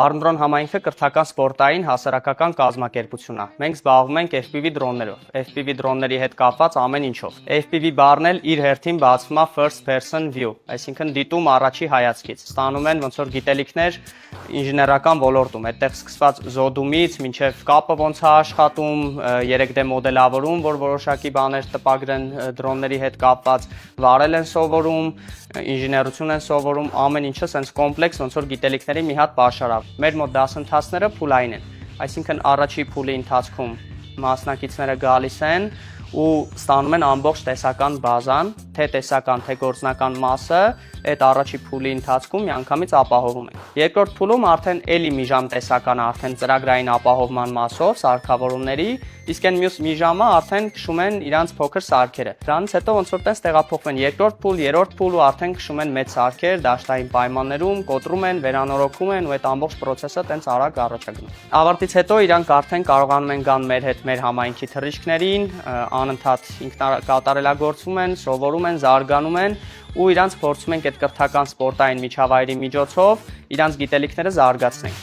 Արմդրոն համայնքը կրթական սպորտային հասարակական կազմակերպություն է։ Մենք զբաղվում ենք FPV դրոններով, FPV դրոնների հետ կապված ամեն ինչով։ FPV բառն էլ իր հերթին բացվում է first person view, այսինքն դիտում առաջի հայացքից։ Ստանում են ոնց որ գիտելիքներ ինժեներական ոլորտում, այդտեղ սկսված զոդումից մինչև կապը ոնց է աշխատում, 3D մոդելավորում, որ որոշակի բաներ տպագրեն դրոնների հետ կապված, վարել են սովորում, ինժեներություն են սովորում, ամեն ինչը sense կոմպլեքս ոնց որ գիտելիքների մի հատ պաշարավ։ Մեր մոտ դասընթացները փուլային են, այսինքն առաջի փուլի ընթացքում մասնակիցները գալիս են ու ստանում են ամբողջ տեսական բազան, թե տեսական, թե գործնական մասը, այդ առաջի փուլի ընթացքում միանգամից ապահովում ենք։ Երկրորդ փուլում արդեն էլի մի ժամ տեսականը արդեն ծրագրային ապահովման մասով, սարքավորումների, իսկ այն մյուս մի ժամը արդեն քշում են իրանց փոքր սարքերը։ Դրանից հետո ոնց որ տես տեղափոխվեն երկրորդ փուլ, երրորդ փուլ ու արդեն քշում են մեծ սարքեր, դաշտային պայմաններում, կոտրում են, վերանորոգում են ու այդ ամբողջ process-ը տենց արագ առաջ է գնում։ Ավարտից հետո իրանք արդեն կարողանում են գան մեր հետ մեր համայնքի թռիչքներին, անընդհատ ինքնակատարելագործվում են, սովորում են, զարգանում են ու իրանց փորձում ենք այդ կրթական սպորտային միջավայրի միջոցով իրանց գիտելիքները զարգացնել։